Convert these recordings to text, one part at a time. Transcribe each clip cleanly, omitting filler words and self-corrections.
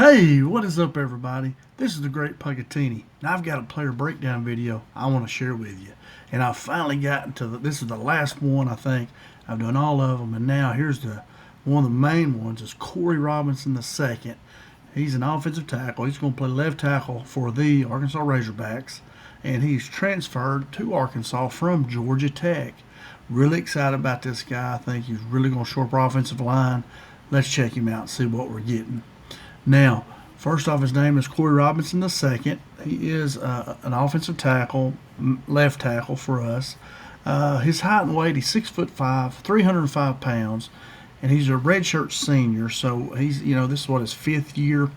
Hey, what is up, everybody? This is the Great Puckettini. Now I've got a player breakdown video I want to share with you, and I've finally gotten to this is the last one. I think I've done all of them, and now here's the one of the main ones is Corey Robinson the second. He's an offensive tackle. He's going to play left tackle for the Arkansas Razorbacks, and he's transferred to Arkansas from Georgia Tech. Really excited about this guy. I think he's really going to shore up our offensive line. Let's check him out and see what we're getting. Now, first off, his name is Corey Robinson II. He is an offensive tackle, left tackle for us. His height and weight, he's 6'5", 305 pounds, and he's a redshirt senior. So he's, this is what his fifth year, and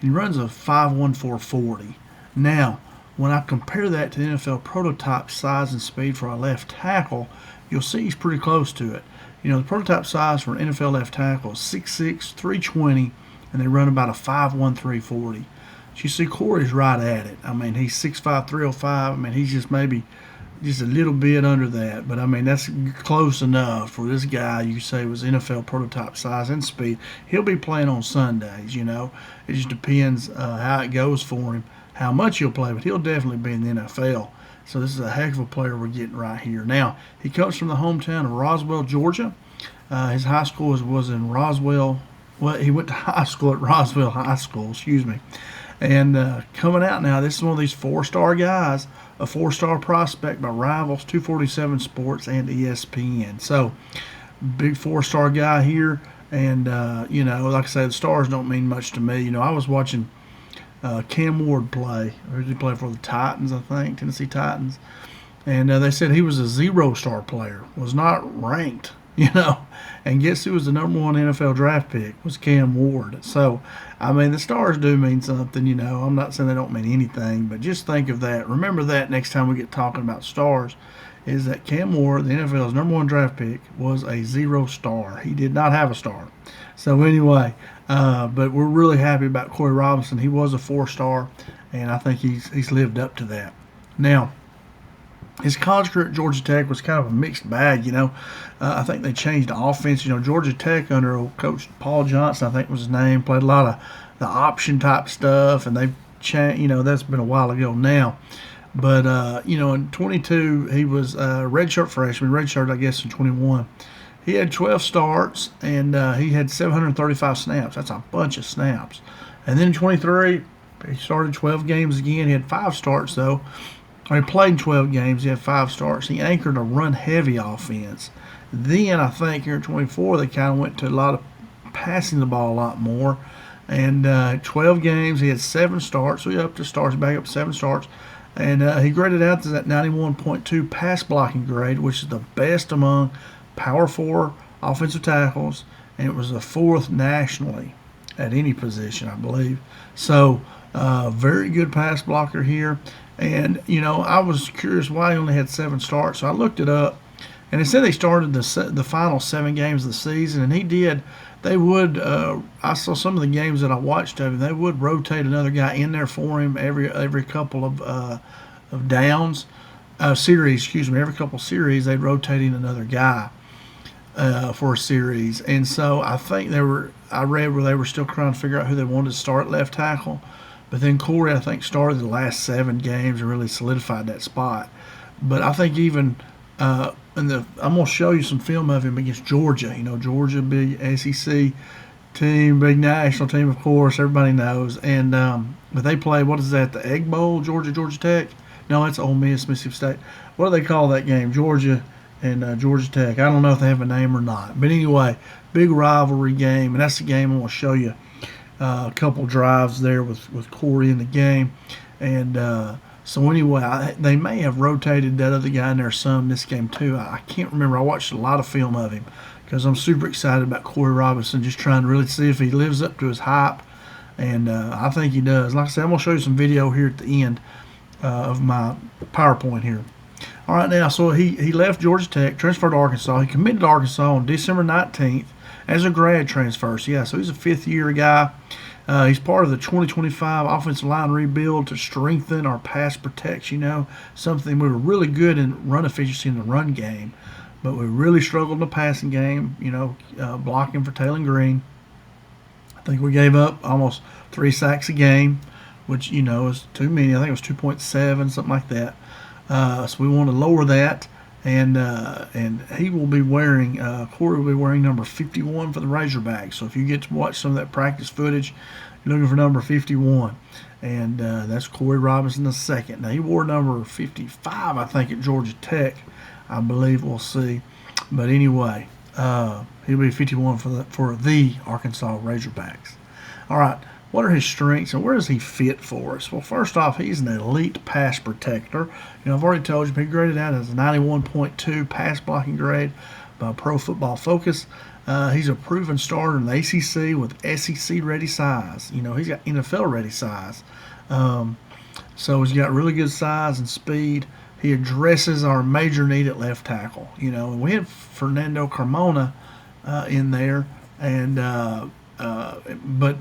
he runs a 5'1", 40. Now, when I compare that to the NFL prototype size and speed for a left tackle, you'll see he's pretty close to it. The prototype size for an NFL left tackle is 6'6", 320. And they run about a 5'1", 340. So you see Corey's right at it. I mean, he's 6'5", 305. I mean, he's just maybe just a little bit under that. But, I mean, that's close enough for this guy you say was NFL prototype size and speed. He'll be playing on Sundays, It just depends how it goes for him, how much he'll play. But he'll definitely be in the NFL. So this is a heck of a player we're getting right here. Now, he comes from the hometown of Roswell, Georgia. His high school was in Roswell. Well, he went to high school at Roswell High School, And coming out now, this is one of these four-star guys, a four-star prospect by Rivals, 247 Sports, and ESPN. So, big four-star guy here. And, like I say, the stars don't mean much to me. I was watching Cam Ward play. He played for the Titans, I think, Tennessee Titans. And they said he was a zero-star player, was not ranked. And guess who was the number one NFL draft pick? Was Cam Ward. So, I mean, the stars do mean something, I'm not saying they don't mean anything, but just think of that. Remember that next time we get talking about stars, is that Cam Ward, the NFL's number one draft pick, was a zero star. He did not have a star. So, anyway, but we're really happy about Corey Robinson. He was a four-star, and I think he's lived up to that. Now, his college career at Georgia Tech was kind of a mixed bag, I think they changed the offense. Georgia Tech under old Coach Paul Johnson, I think was his name, played a lot of the option type stuff, and they've changed. That's been a while ago now. But in 22, he was a redshirt freshman, redshirt I guess in 21. He had 12 starts and he had 735 snaps. That's a bunch of snaps. And then in 23, he started 12 games again. He had 5 starts though. He played 12 games. He had 5 starts. He anchored a run-heavy offense. Then I think here in 24 they kind of went to a lot of passing the ball a lot more. And 12 games, he had 7 starts. So he upped his starts, back up 7 starts. And he graded out to that 91.2 pass blocking grade, which is the best among Power 4 offensive tackles. And it was the 4th nationally at any position, I believe. So very good pass blocker here. And, I was curious why he only had 7 starts. So I looked it up. And it said they started the final 7 games of the season. And he did. They would, I saw some of the games that I watched of him. They would rotate another guy in there for him every couple of downs. Series, every couple of series, they'd rotate in another guy for a series. And so I think I read where they were still trying to figure out who they wanted to start at left tackle. But then Corey, I think, started the last 7 games and really solidified that spot. But I think even I'm going to show you some film of him against Georgia. Georgia, big SEC team, big national team, of course, everybody knows. And but they play, what is that, the Egg Bowl, Georgia Tech? No, that's Ole Miss, Mississippi State. What do they call that game? Georgia and Georgia Tech. I don't know if they have a name or not. But anyway, big rivalry game, and that's the game I'm going to show you. A couple drives there with Corey in the game. And so anyway, they may have rotated that other guy in there some this game too. I can't remember. I watched a lot of film of him because I'm super excited about Corey Robinson, just trying to really see if he lives up to his hype. And I think he does. Like I said, I'm going to show you some video here at the end of my PowerPoint here. All right, now, so he left Georgia Tech, transferred to Arkansas. He committed to Arkansas on December 19th as a grad transfer. So, yeah, so he's a fifth-year guy. He's part of the 2025 offensive line rebuild to strengthen our pass protection, something we were really good in run efficiency in the run game, but we really struggled in the passing game, blocking for Taylor Green. I think we gave up almost 3 sacks a game, which is too many. I think it was 2.7, something like that. So we want to lower that, and he will be wearing Corey will be wearing number 51 for the Razorbacks. So if you get to watch some of that practice footage, you're looking for number 51, and that's Corey Robinson II. Now he wore number 55, I think, at Georgia Tech. I believe we'll see, but anyway, he'll be 51 for the Arkansas Razorbacks. All right. What are his strengths and where does he fit for us? Well, first off, he's an elite pass protector. I've already told you he graded out as a 91.2 pass blocking grade by Pro Football Focus. He's a proven starter in the ACC with SEC ready size. He's got NFL ready size. So he's got really good size and speed. He addresses our major need at left tackle. And we had Fernando Carmona in there, and but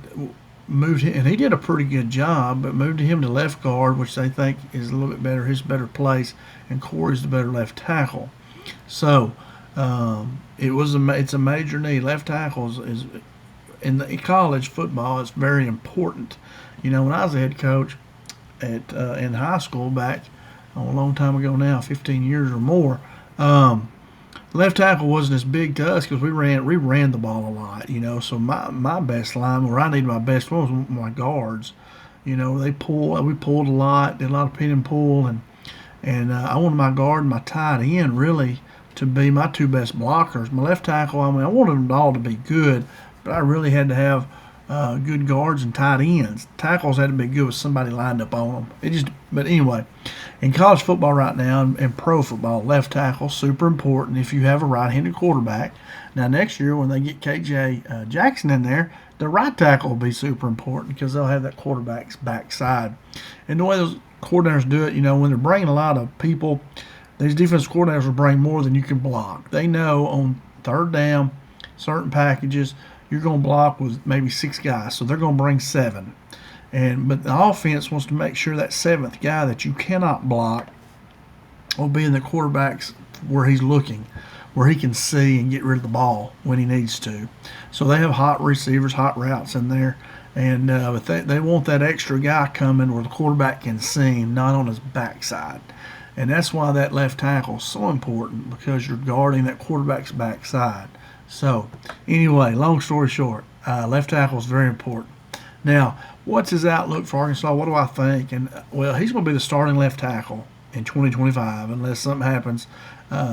moved him, and he did a pretty good job, but moved him to left guard, which they think is a little bit better, his better place, and Corey's the better left tackle. So it's a major need. Left tackle is in the college football. It's very important. When I was a head coach in high school back a long time ago now, 15 years or more. Left tackle wasn't as big to us because we ran the ball a lot, So my best line, where I needed my best one, was my guards. We pulled a lot, did a lot of pin and pull, and I wanted my guard and my tight end really to be my two best blockers. My left tackle, I wanted them all to be good, but I really had to have good guards and tight ends. Tackles had to be good with somebody lined up on them. But anyway, in college football right now and pro football, left tackle super important if you have a right-handed quarterback. Now next year when they get KJ Jackson in there, the right tackle will be super important because they'll have that quarterback's backside. And the way those coordinators do it, when they're bringing a lot of people, these defensive coordinators will bring more than you can block. They know on third down, certain packages, you're going to block with maybe 6 guys, so they're going to bring 7. But the offense wants to make sure that 7th guy that you cannot block will be in the quarterback's where he's looking, where he can see and get rid of the ball when he needs to. So they have hot receivers, hot routes in there, and but they want that extra guy coming where the quarterback can see him, not on his backside. And that's why that left tackle is so important, because you're guarding that quarterback's backside. So, anyway, long story short, left tackle is very important. Now, what's his outlook for Arkansas? What do I think? And well, he's going to be the starting left tackle in 2025 unless something happens.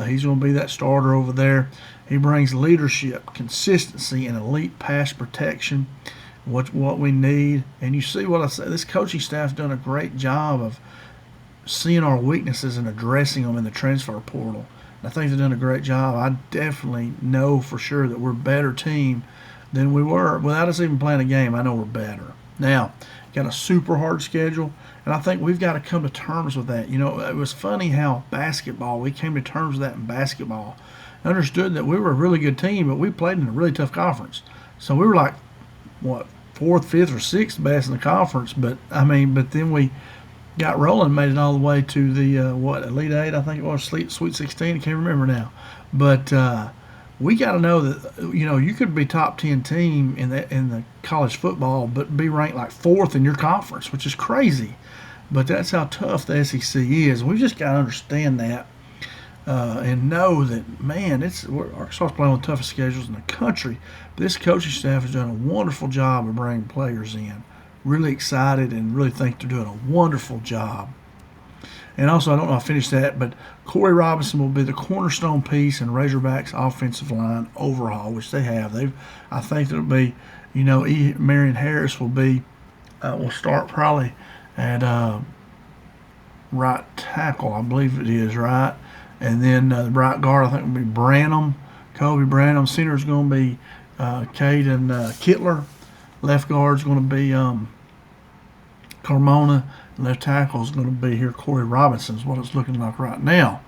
He's going to be that starter over there. He brings leadership, consistency, and elite pass protection. What we need. And you see what I say. This coaching staff's done a great job of seeing our weaknesses and addressing them in the transfer portal. I think they've done a great job. I definitely know for sure that we're a better team than we were. Without us even playing a game, I know we're better. Now, got a super hard schedule, and I think we've got to come to terms with that. It was funny how we came to terms with that in basketball. I understood that we were a really good team, but we played in a really tough conference. So we were like, 4th, 5th, or 6th best in the conference. But then we got rolling, made it all the way to the Elite Eight, I think it was, Sweet 16. I can't remember now, but we got to know that you could be top 10 team in the college football, but be ranked like 4th in your conference, which is crazy. But that's how tough the SEC is. We just got to understand that and know that, man, Arkansas is playing one of the toughest schedules in the country. But this coaching staff has done a wonderful job of bringing players in. Really excited and really think they're doing a wonderful job. And also, I don't know if I finished that, but Corey Robinson will be the cornerstone piece in Razorbacks offensive line overhaul, which they have. I think it'll be, Marion Harris will start probably at right tackle, I believe it is, right? And then the right guard, I think, will be Kobe Branham. Center is going to be Caden Kittler. Left guard is going to be Carmona. Left tackle is going to be here Corey Robinson, is what it's looking like right now.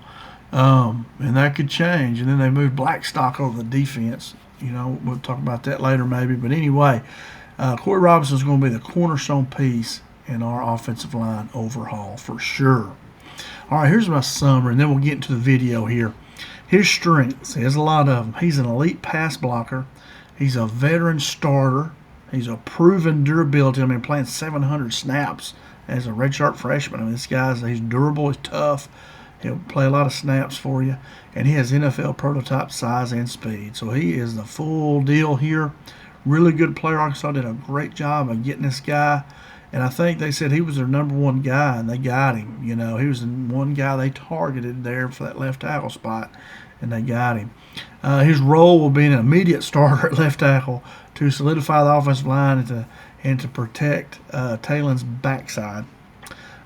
And that could change. And then they moved Blackstock over the defense. We'll talk about that later maybe. But anyway, Corey Robinson is going to be the cornerstone piece in our offensive line overhaul for sure. All right, here's my summary, and then we'll get into the video here. His strengths, he has a lot of them. He's an elite pass blocker. He's a veteran starter. He's a proven durability. I mean, playing 700 snaps as a redshirt freshman. I mean, he's durable, he's tough. He'll play a lot of snaps for you, and he has NFL prototype size and speed. So he is the full deal here. Really good player. Arkansas did a great job of getting this guy, and I think they said he was their #1 guy, and they got him. You know, he was the one guy they targeted there for that left tackle spot, and they got him. His role will be an immediate starter at left tackle to solidify the offensive line and to protect Talen's backside.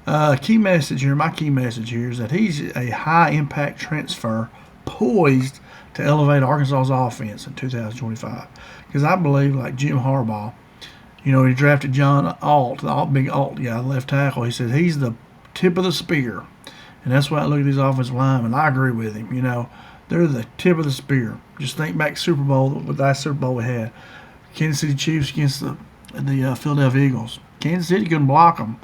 My key message here is that he's a high-impact transfer poised to elevate Arkansas's offense in 2025. Because I believe, like Jim Harbaugh, you know, he drafted John Alt, the big Alt guy, left tackle. He said he's the tip of the spear. And that's why I look at these offensive linemen. I agree with him. You know, they're the tip of the spear. Just think back Super Bowl, with that Super Bowl we had. Kansas City Chiefs against the Philadelphia Eagles. Kansas City couldn't block them.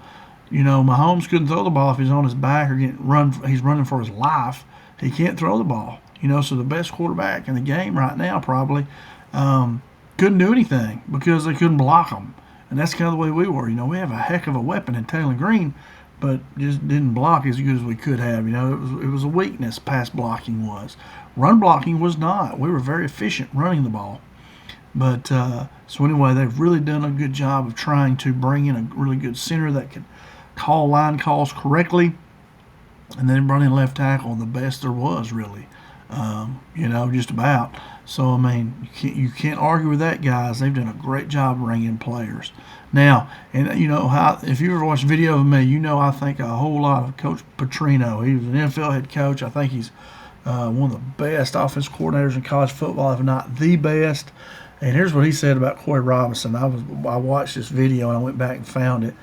You know, Mahomes couldn't throw the ball if he's on his back or he's running for his life. He can't throw the ball. You know, so the best quarterback in the game right now probably couldn't do anything because they couldn't block him. And that's kind of the way we were. You know, we have a heck of a weapon in Taylor Green, but just didn't block as good as we could have. You know, it was a weakness, pass blocking was. Run blocking was not. We were very efficient running the ball. But so anyway, they've really done a good job of trying to bring in a really good center that can call line calls correctly, and then run in left tackle the best there was, really. You know, just about. So I mean, you can't argue with that, guys. They've done a great job bringing players. Now, and you know how, if you ever watched video of me, you know I think a whole lot of Coach Petrino. He was an NFL head coach. I think he's one of the best offense coordinators in college football, if not the best. And here's what he said about Corey Robinson. I watched this video and I went back and found it.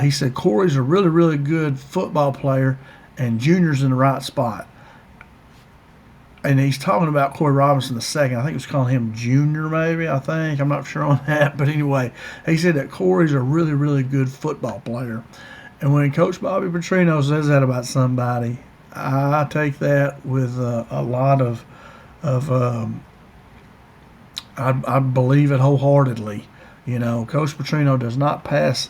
He said Corey's a really, really good football player, and Junior's in the right spot. And he's talking about Corey Robinson the second. I think he was calling him Junior, maybe, I think. I'm not sure on that. But anyway, he said that Corey's a really, really good football player. And when Coach Bobby Petrino says that about somebody, I take that with a lot of I believe it wholeheartedly. You know, Coach Petrino does not pass.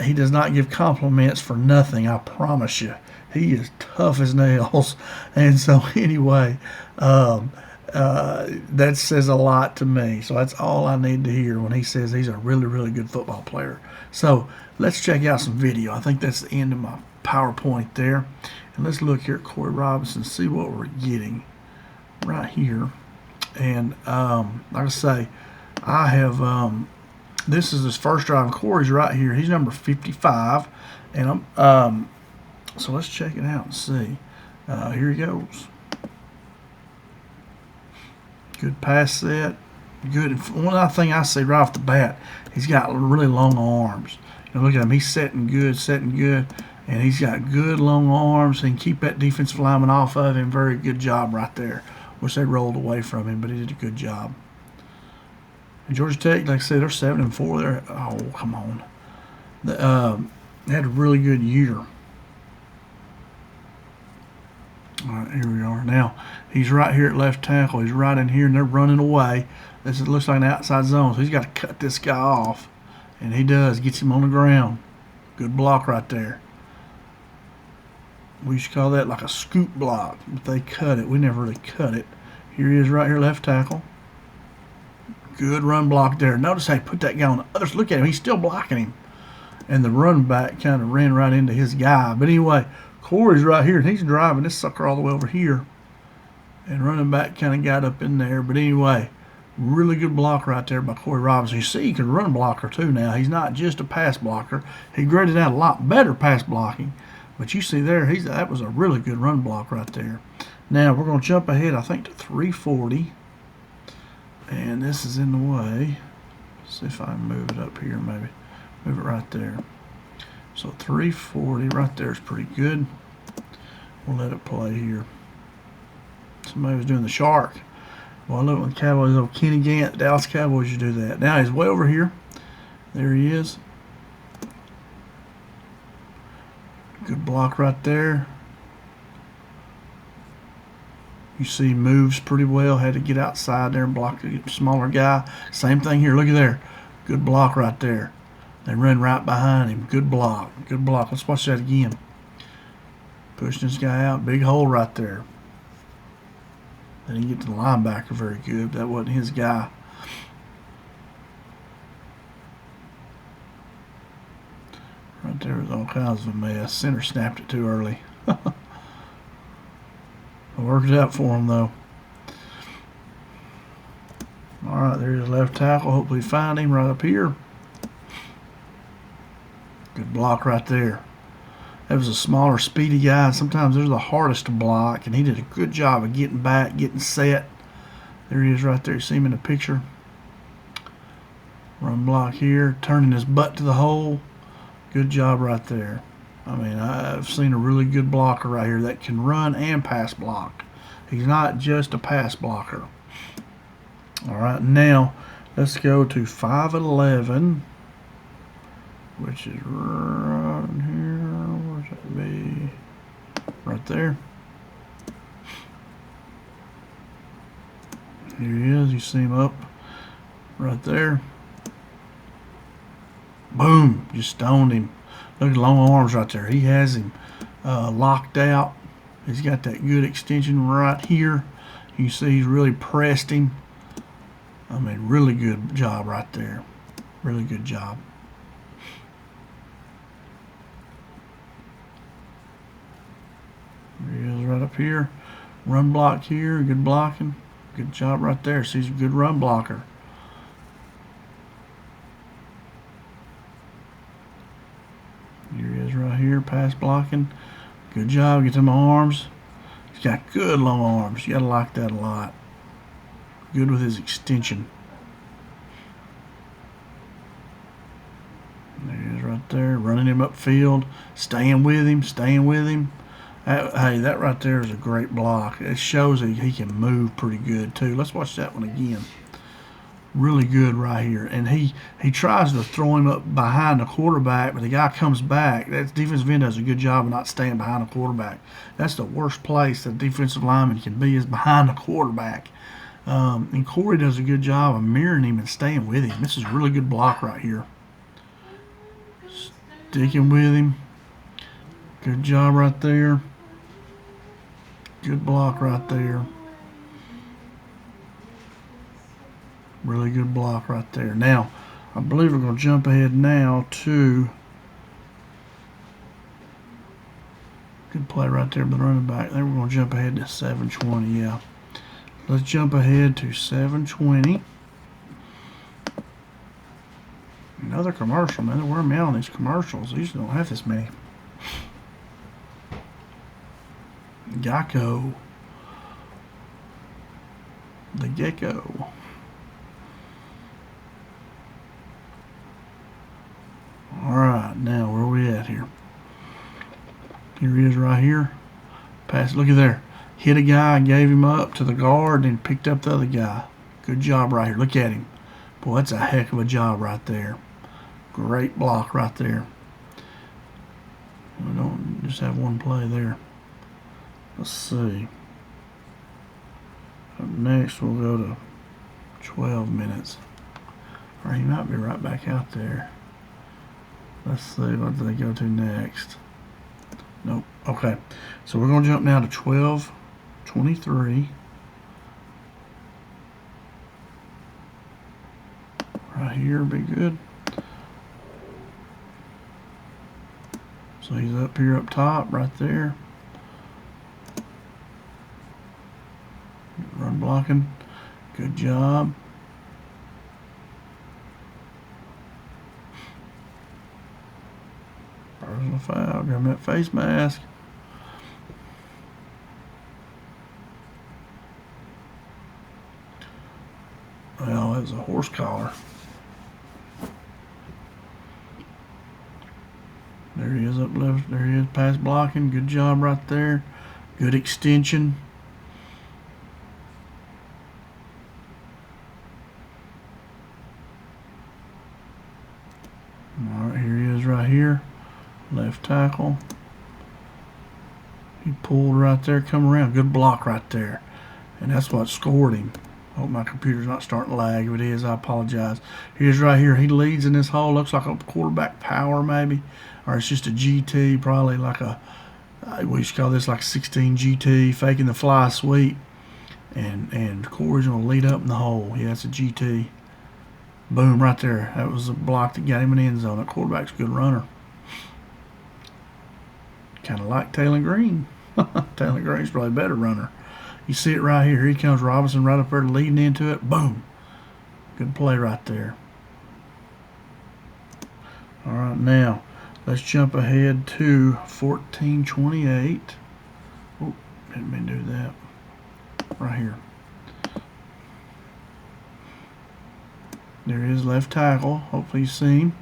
He does not give compliments for nothing. I promise you, he is tough as nails. And so, anyway, that says a lot to me. So that's all I need to hear when he says he's a really, really good football player. So let's check out some video. I think that's the end of my PowerPoint there. And let's look here at Corey Robinson, see what we're getting right here. And like I say, I have this is his first drive. Corey's right here. He's number 55, and I'm so let's check it out and see. Here he goes. Good pass set. Good. One other thing I see right off the bat, he's got really long arms. You know, look at him. He's setting good, and he's got good long arms. He can keep that defensive lineman off of him. Very good job right there. Wish they rolled away from him, but he did a good job. And Georgia Tech, like I said, they're 7-4. They're, oh, come on. They had a really good year. All right, here we are. Now, he's right here at left tackle. He's right in here, and they're running away. This looks like an outside zone, so he's got to cut this guy off. And he does. Gets him on the ground. Good block right there. We used to call that like a scoop block, but they cut it. We never really cut it. Here he is right here, left tackle. Good run block there. Notice how he put that guy on the other. Look at him. He's still blocking him. And the run back kind of ran right into his guy. But anyway, Corey's right here, and he's driving this sucker all the way over here. And running back kind of got up in there. But anyway, really good block right there by Corey Robinson. You see, he can run blocker too now. He's not just a pass blocker. He graded out a lot better pass blocking. But you see there, that was a really good run block right there. Now we're going to jump ahead, I think, to 340. And this is in the way. Let's see if I can move it up here, maybe. Move it right there. So 340 right there is pretty good. We'll let it play here. Somebody was doing the shark. Well, I look when the Cowboys, old Kenny Gant, Dallas Cowboys, you do that. Now he's way over here. There he is. Good block right there. You see, moves pretty well. Had to get outside there and block the smaller guy. Same thing here. Look at there. Good block right there. They run right behind him. Good block. Good block. Let's watch that again. Pushing this guy out. Big hole right there. They didn't get to the linebacker very good. That wasn't his guy. Right there was all kinds of a mess. Center snapped it too early. It worked out for him, though. All right, there's the left tackle. Hopefully find him right up here. Good block right there. That was a smaller, speedy guy. Sometimes they're the hardest to block, and he did a good job of getting back, getting set. There he is right there. You see him in the picture. Run block here, turning his butt to the hole. Good job right there. I mean, I've seen a really good blocker right here that can run and pass block. He's not just a pass blocker. All right, now let's go to 5'11", which is right here. Where's that be? Right there. Here he is. You see him up right there. Boom! Just stoned him. Look at the long arms right there. He has him locked out. He's got that good extension right here. You see he's really pressed him. I mean, really good job right there. Really good job. There he is right up here. Run block here. Good blocking. Good job right there. See, he's a good run blocker. Here he is right here, pass blocking. Good job, get them arms. He's got good long arms. You gotta like that a lot. Good with his extension. There he is right there, running him upfield, staying with him, staying with him. Hey, that right there is a great block. It shows that he can move pretty good too. Let's watch that one again. Really good right here. And he tries to throw him up behind the quarterback, but the guy comes back. That defensive end does a good job of not staying behind the quarterback. That's the worst place that defensive lineman can be, is behind the quarterback. And Corey does a good job of mirroring him and staying with him. This is a really good block right here. Sticking with him. Good job right there. Good block right there. Really good block right there. Now, I believe we're going to jump ahead now to, good play right there by the running back. Then we're going to jump ahead to 720, yeah. Let's jump ahead to 720. Another commercial, man. They're wearing me out on these commercials. These don't have this many. Geico. The gecko. Alright, now where are we at here? Here he is right here. Pass, look at there. Hit a guy, gave him up to the guard, and picked up the other guy. Good job right here. Look at him. Boy, that's a heck of a job right there. Great block right there. We don't just have one play there. Let's see. Up next, we'll go to 12 minutes. Or he might be right back out there. Let's see, what do they go to next? Nope. Okay. So we're going to jump now to 12:23. Right here would be good. So he's up here up top, right there. Run blocking. Good job. Personal foul. Got him that face mask. Well, that was a horse collar. There he is up left. There he is, pass blocking. Good job right there. Good extension. All right, here he is right here. Left tackle. He pulled right there, come around. Good block right there. and that's what scored him. I hope my computer's not starting to lag. If it is, I apologize. Here's right here. He leads in this hole. Looks like a quarterback power maybe, or it's just a GT, probably like a, we used to call this like 16 GT, faking the fly sweep. And Corey's going to lead up in the hole. Yeah, it's a GT. Boom, right there. That was a block that got him in the end zone. That quarterback's a good runner. Kind of like Taylor Green. Taylor Green's probably a better runner. You see it right here. Here he comes, Robinson, right up there leading into it. Boom. Good play right there. All right, now let's jump ahead to 14:28. Oh, didn't mean to do that. Right here. There is left tackle. Hopefully you see him.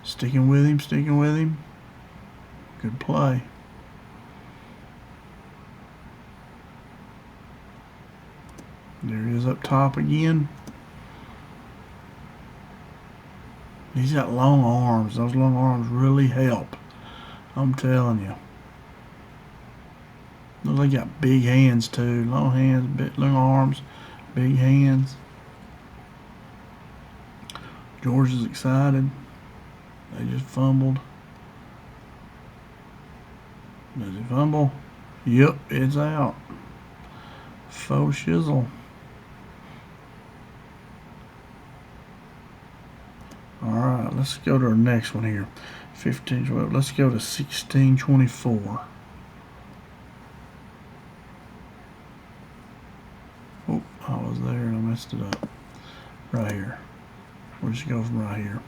Sticking with him, sticking with him. Good play. There he is up top again. He's got long arms. Those long arms really help. I'm telling you. Looks like he got big hands too. Long hands, long arms, big hands. George is excited. They just fumbled. Does he fumble? Yep, it's out. Faux shizzle. Alright, let's go to our next one here. 15-12. Let's go to 16-24. Oh, I was there and I messed it up. Right here. We'll just go from right here.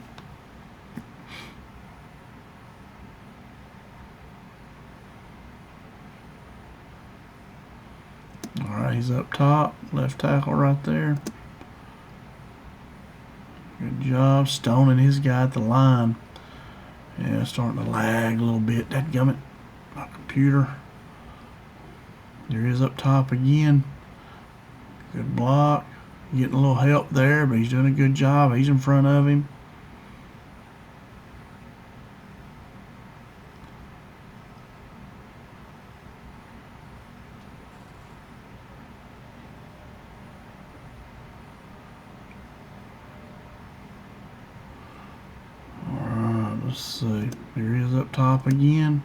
Alright, he's up top. Left tackle right there. Good job stoning his guy at the line. Yeah, it's starting to lag a little bit. Dadgummit. My computer. There he is up top again. Good block. Getting a little help there, but he's doing a good job. He's in front of him. Alright, let's see. Here he is up top again.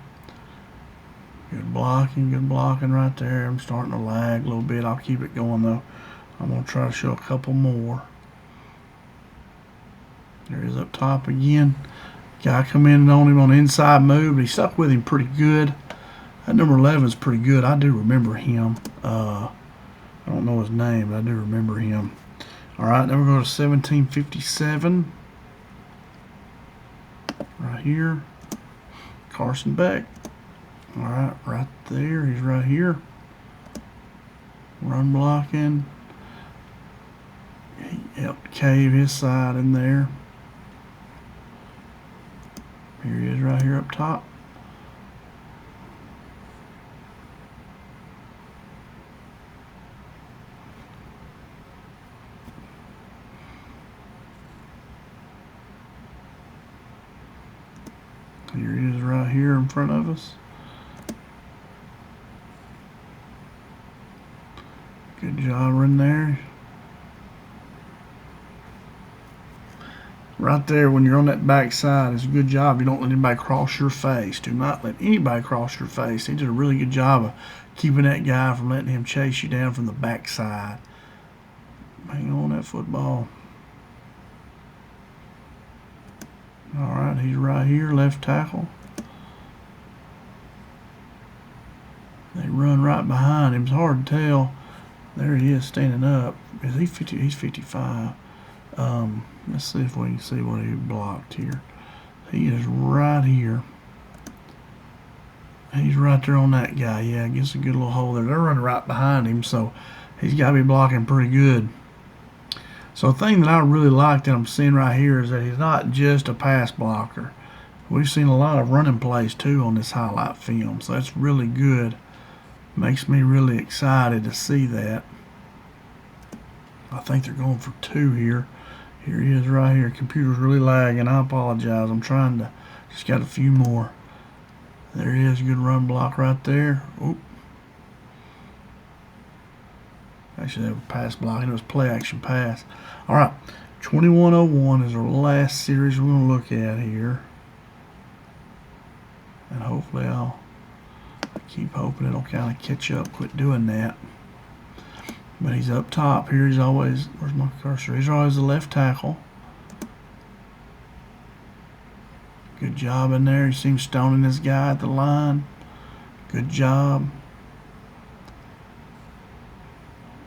Good blocking right there. I'm starting to lag a little bit. I'll keep it going though. I'm going to try to show a couple more. There he is up top again. Guy come in on him on the inside move, but he stuck with him pretty good. That number 11 is pretty good. I do remember him. I don't know his name, but I do remember him. All right, then we're going to 1757. Right here. Carson Beck. All right, right there. He's right here. Run blocking. He helped cave his side in there. Here he is right here up top. Here he is right here in front of us. Good job running there. Right there, when you're on that back side, it's a good job. You don't let anybody cross your face. Do not let anybody cross your face. He did a really good job of keeping that guy from letting him chase you down from the back side. Hang on that football. All right, he's right here, left tackle. They run right behind him. It's hard to tell. There he is standing up. Is he 50? He's 55. Let's see if we can see what he blocked here. He is right here. He's right there on that guy. Yeah, gets a good little hole there. They're running right behind him, so he's got to be blocking pretty good. So the thing that I really like that I'm seeing right here is that he's not just a pass blocker. We've seen a lot of running plays too on this highlight film, so that's really good. Makes me really excited to see that. I think they're going for 2 here. Here he is right here. Computer's really lagging. I apologize. I'm trying to, just got a few more. There he is. Good run block right there. Oop. Actually, they were pass blocking. It was play action pass. All right, 2101 is our last series we're going to look at here. And hopefully I keep hoping it'll kind of catch up, quit doing that. But he's up top here. He's always, where's my cursor? He's always the left tackle. Good job in there. You see him stoning this guy at the line. Good job.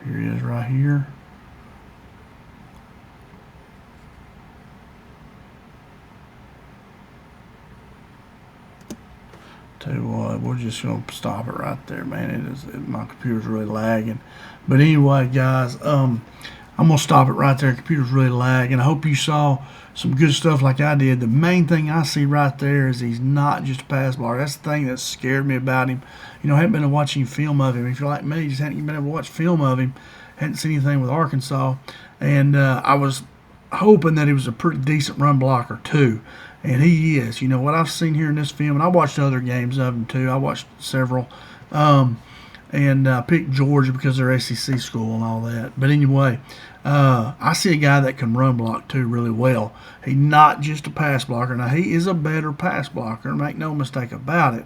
Here he is right here. Tell you what, we're just going to stop it right there, man. My computer's really lagging. But anyway, guys, I'm going to stop it right there. Computer's really lagging. I hope you saw some good stuff like I did. The main thing I see right there is he's not just a pass blocker. That's the thing that scared me about him. You know, I haven't been watching film of him. If you're like me, you just haven't been able to watch film of him. Hadn't seen anything with Arkansas. And I was hoping that he was a pretty decent run blocker, too. And he is. You know, what I've seen here in this film, and I watched other games of him, too. I watched several. And picked Georgia because they're SEC school and all that. But anyway, I see a guy that can run block too really well. He's not just a pass blocker. Now, he is a better pass blocker, make no mistake about it.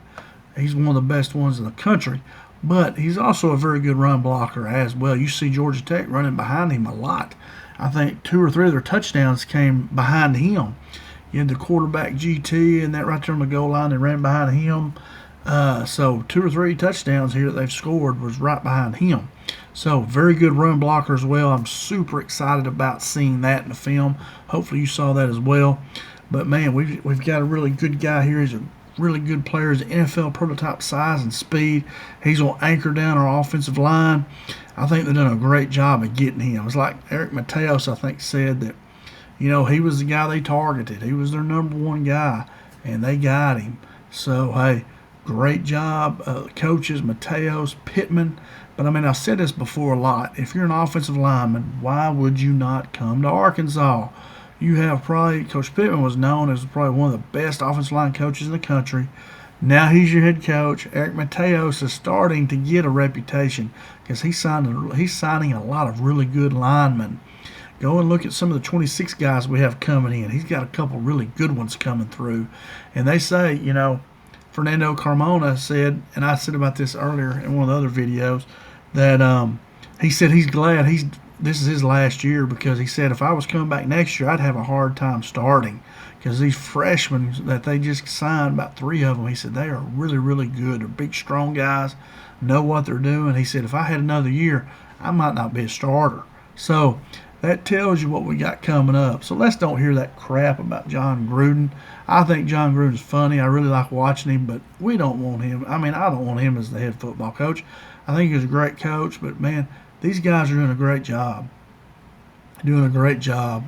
He's one of the best ones in the country. But he's also a very good run blocker as well. You see Georgia Tech running behind him a lot. I think 2 or 3 of their touchdowns came behind him. You had the quarterback GT and that right there on the goal line. They ran behind him. So 2 or 3 touchdowns here that they've scored was right behind him. So very good run blocker as well. I'm super excited about seeing that in the film. Hopefully you saw that as well. But man, we've got a really good guy here. He's a really good player. He's an NFL prototype size and speed. He's going to anchor down our offensive line. I think they've done a great job of getting him. It's like Eric Mateos, I think, said that, you know, he was the guy they targeted. He was their #1 guy, and they got him. So, hey, great job, coaches, Mateos, Pittman. But, I mean, I've said this before a lot. If you're an offensive lineman, why would you not come to Arkansas? You have probably, Coach Pittman was known as probably one of the best offensive line coaches in the country. Now he's your head coach. Eric Mateos is starting to get a reputation because he's signing a lot of really good linemen. Go and look at some of the 26 guys we have coming in. He's got a couple really good ones coming through. And they say, you know, Fernando Carmona said, and I said about this earlier in one of the other videos, that he said he's glad this is his last year because he said if I was coming back next year, I'd have a hard time starting because these freshmen that they just signed, about 3 of them, he said they are really, really good. They're big, strong guys, know what they're doing. He said if I had another year, I might not be a starter. So that tells you what we got coming up. So let's don't hear that crap about John Gruden. I think John Gruden's funny. I really like watching him, but we don't want him. I mean, I don't want him as the head football coach. I think he's a great coach, but, man, these guys are doing a great job.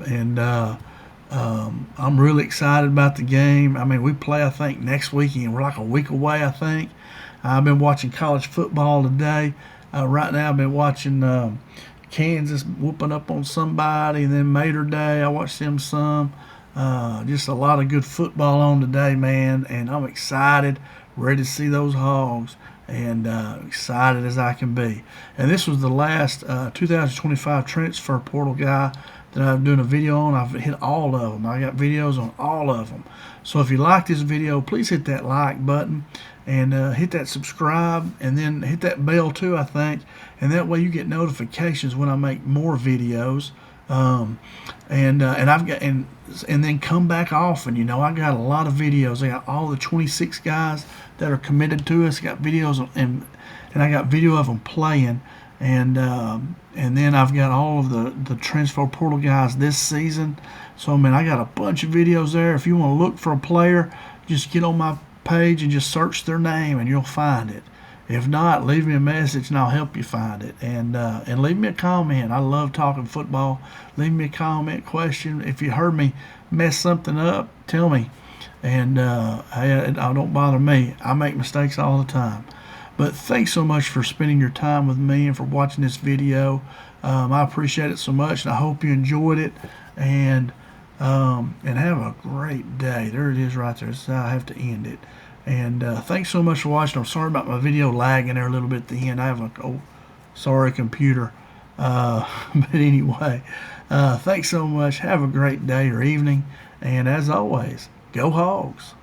And I'm really excited about the game. I mean, we play, I think, next weekend. We're like a week away, I think. I've been watching college football today. Right now I've been watching Kansas whooping up on somebody, and then Mater Day, I watched them some. Just a lot of good football on today, man, and I'm excited, ready to see those Hogs, and excited as I can be. And this was the last 2025 transfer portal guy that I'm doing a video on. I've hit all of them. I got videos on all of them. So if you like this video, please hit that like button and hit that subscribe, and then hit that bell too, I think, and that way you get notifications when I make more videos. And then come back often. You know, I got a lot of videos. I got all the 26 guys that are committed to us. I got videos and I got video of them playing, and then I've got all of the transfer portal guys this season. So, I mean, I got a bunch of videos there. If you want to look for a player, just get on my page and just search their name and you'll find it. If not, leave me a message and I'll help you find it. And leave me a comment. I love talking football. Leave me a comment, question. If you heard me mess something up, tell me. And it don't bother me. I make mistakes all the time. But thanks so much for spending your time with me and for watching this video. I appreciate it so much, and I hope you enjoyed it. And have a great day. There it is right there. That's how I have to end it. And thanks so much for watching. I'm sorry about my video lagging there a little bit at the end. I have a sorry computer. But anyway, thanks so much. Have a great day or evening. And as always, go Hogs.